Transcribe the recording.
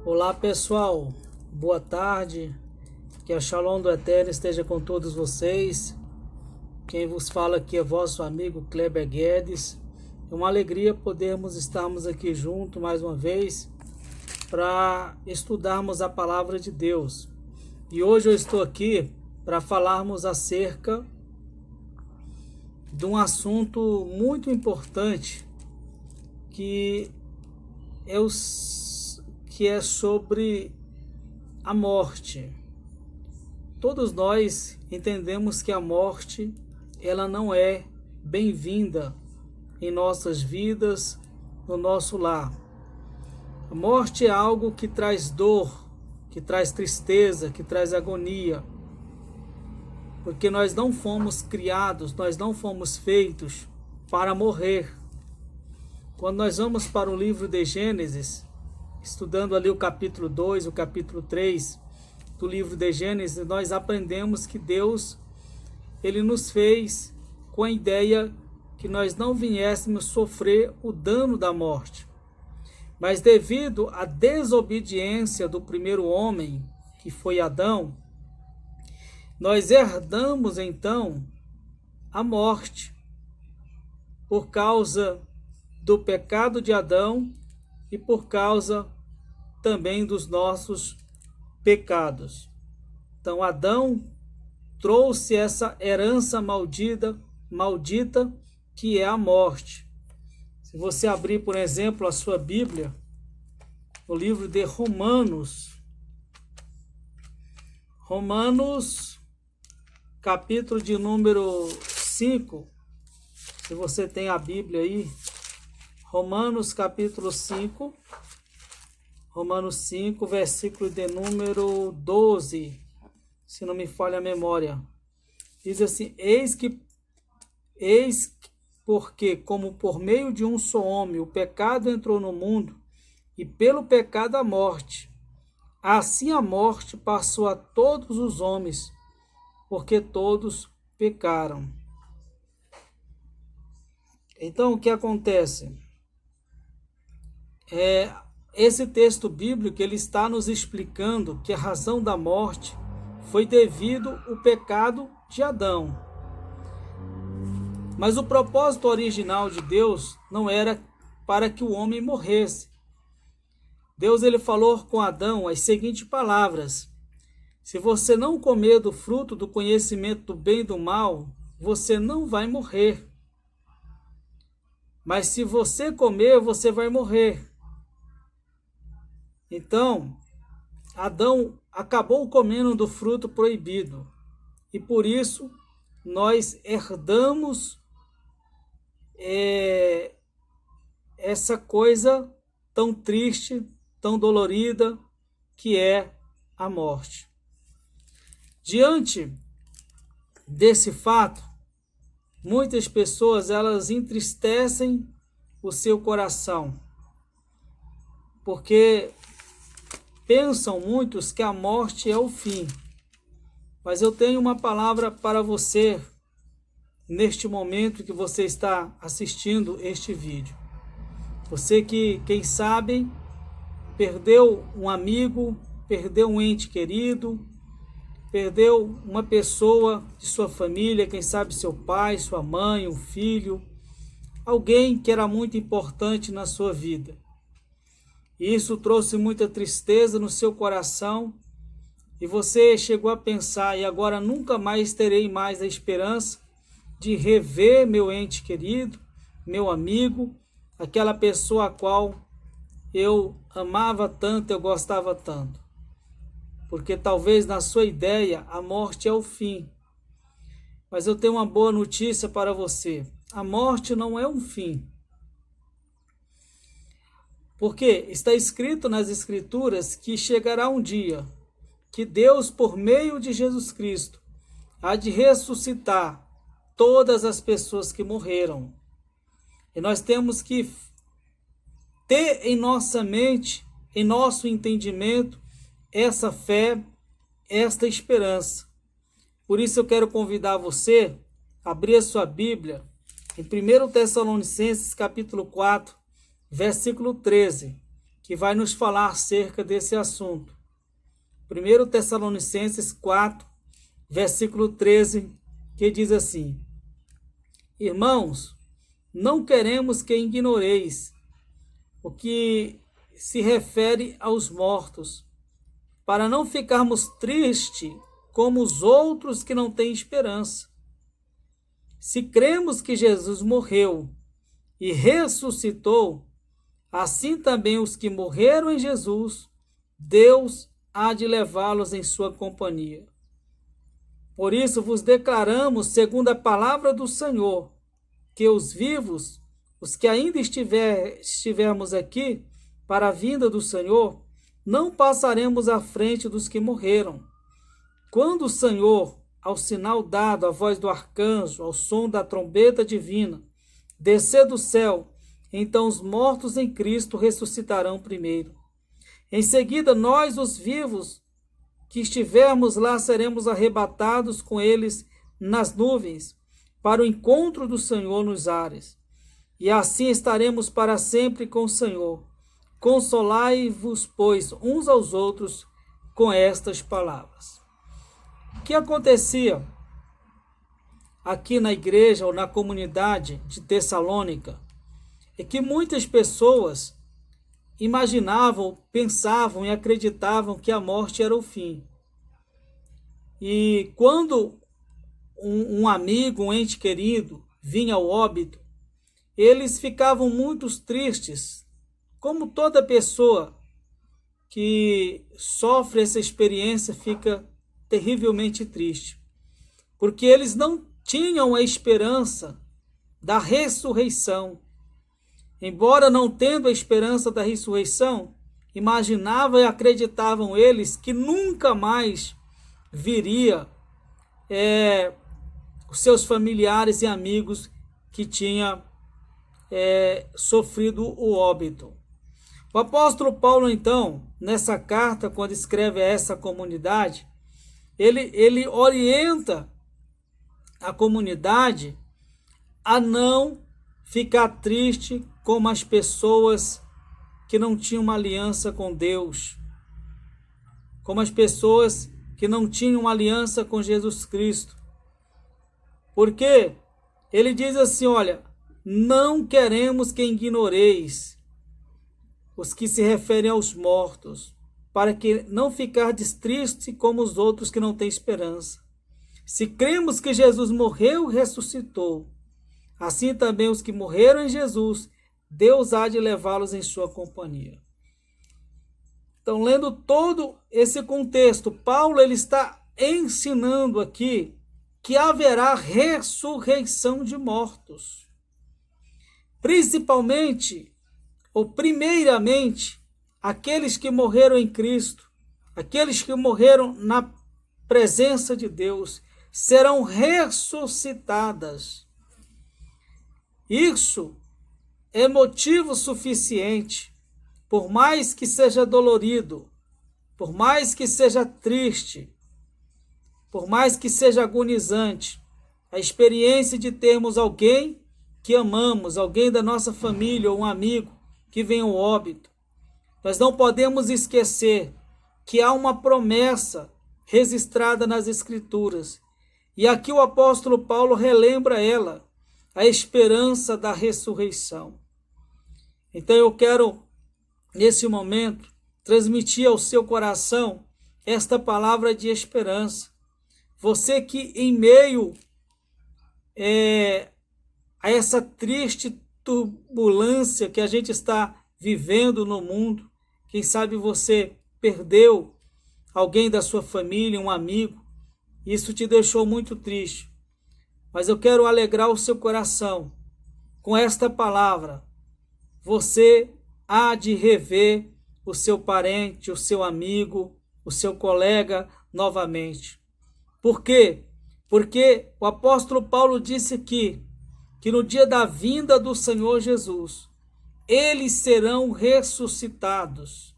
Olá pessoal, boa tarde, que a Shalom do Eterno esteja com todos vocês. Quem vos fala aqui é vosso amigo Kleber Guedes. É uma alegria podermos estarmos aqui juntos mais uma vez para estudarmos a palavra de Deus. E hoje eu estou aqui para falarmos acerca de um assunto muito importante que é sobre a morte. Todos nós entendemos que a morte, ela não é bem-vinda em nossas vidas, no nosso lar. A morte é algo que traz dor, que traz tristeza, que traz agonia, porque nós não fomos criados, nós não fomos feitos para morrer. Quando nós vamos para o livro de Gênesis, estudando ali o capítulo 2, o capítulo 3 do livro de Gênesis, nós aprendemos que Deus, Ele nos fez com a ideia que nós não viéssemos sofrer o dano da morte. Mas devido à desobediência do primeiro homem, que foi Adão, nós herdamos então a morte por causa do pecado de Adão e por causa também dos nossos pecados. Então Adão trouxe essa herança maldita que é a morte. Se você abrir, por exemplo, a sua Bíblia, no livro de Romanos, capítulo de número 5, se você tem a Bíblia aí, Romanos capítulo 5, versículo de número 12, se não me falha a memória. Diz assim: Eis porque, como por meio de um só homem o pecado entrou no mundo, e pelo pecado a morte, assim a morte passou a todos os homens, porque todos pecaram. Então, o que acontece? Esse texto bíblico, ele está nos explicando que a razão da morte foi devido ao pecado de Adão. Mas o propósito original de Deus não era para que o homem morresse. Deus, ele falou com Adão as seguintes palavras: se você não comer do fruto do conhecimento do bem e do mal, você não vai morrer. Mas se você comer, você vai morrer. Então, Adão acabou comendo do fruto proibido. E por isso, nós herdamos essa coisa tão triste, tão dolorida, que é a morte. Diante desse fato, muitas pessoas, elas entristecem o seu coração, porque pensam muitos que a morte é o fim. Mas eu tenho uma palavra para você neste momento que você está assistindo este vídeo. Você que, quem sabe, perdeu um amigo, perdeu um ente querido, perdeu uma pessoa de sua família, quem sabe seu pai, sua mãe, um filho, alguém que era muito importante na sua vida. E isso trouxe muita tristeza no seu coração, e você chegou a pensar: e agora nunca mais terei mais a esperança de rever meu ente querido, meu amigo, aquela pessoa a qual eu amava tanto, eu gostava tanto. Porque talvez na sua ideia a morte é o fim. Mas eu tenho uma boa notícia para você: a morte não é um fim. Porque está escrito nas Escrituras que chegará um dia que Deus, por meio de Jesus Cristo, há de ressuscitar todas as pessoas que morreram. E nós temos que ter em nossa mente, em nosso entendimento, essa fé, esta esperança. Por isso eu quero convidar você a abrir a sua Bíblia em 1 Tessalonicenses capítulo 4, versículo 13, que vai nos falar acerca desse assunto. 1 Tessalonicenses 4, versículo 13, que diz assim: Irmãos, não queremos que ignoreis o que se refere aos mortos, para não ficarmos tristes como os outros que não têm esperança. Se cremos que Jesus morreu e ressuscitou, assim também os que morreram em Jesus, Deus há de levá-los em sua companhia. Por isso vos declaramos, segundo a palavra do Senhor, que os vivos, os que ainda estivermos aqui, para a vinda do Senhor, não passaremos à frente dos que morreram. Quando o Senhor, ao sinal dado, à voz do arcanjo, ao som da trombeta divina, descer do céu, então os mortos em Cristo ressuscitarão primeiro. Em seguida, nós, os vivos, que estivermos lá, seremos arrebatados com eles nas nuvens, para o encontro do Senhor nos ares. E assim estaremos para sempre com o Senhor. Consolai-vos, pois, uns aos outros com estas palavras. O que acontecia aqui na igreja ou na comunidade de Tessalônica é que muitas pessoas imaginavam, pensavam e acreditavam que a morte era o fim. E quando um amigo, um ente querido vinha ao óbito, eles ficavam muito tristes, como toda pessoa que sofre essa experiência fica terrivelmente triste, porque eles não tinham a esperança da ressurreição. Embora não tendo a esperança da ressurreição, imaginavam e acreditavam eles que nunca mais viria os seus familiares e amigos que tinham sofrido o óbito. O apóstolo Paulo, então, nessa carta, quando escreve a essa comunidade, ele orienta a comunidade a não ficar triste como as pessoas que não tinham uma aliança com Deus, como as pessoas que não tinham uma aliança com Jesus Cristo. Porque ele diz assim, olha, não queremos que ignoreis os que se referem aos mortos, para que não ficardes triste como os outros que não têm esperança. Se cremos que Jesus morreu e ressuscitou, assim também os que morreram em Jesus, Deus há de levá-los em sua companhia. Então, lendo todo esse contexto, Paulo ele está ensinando aqui que haverá ressurreição de mortos. Principalmente, ou primeiramente, aqueles que morreram em Cristo, aqueles que morreram na presença de Deus, serão ressuscitadas. Isso é motivo suficiente, por mais que seja dolorido, por mais que seja triste, por mais que seja agonizante, a experiência de termos alguém que amamos, alguém da nossa família ou um amigo que vem ao óbito. Nós não podemos esquecer que há uma promessa registrada nas Escrituras. E aqui o apóstolo Paulo relembra ela, a esperança da ressurreição. Então eu quero, nesse momento, transmitir ao seu coração esta palavra de esperança. Você que em meio a essa triste turbulência que a gente está vivendo no mundo, quem sabe você perdeu alguém da sua família, um amigo, isso te deixou muito triste. Mas eu quero alegrar o seu coração com esta palavra. Você há de rever o seu parente, o seu amigo, o seu colega novamente. Por quê? Porque o apóstolo Paulo disse aqui que no dia da vinda do Senhor Jesus, eles serão ressuscitados.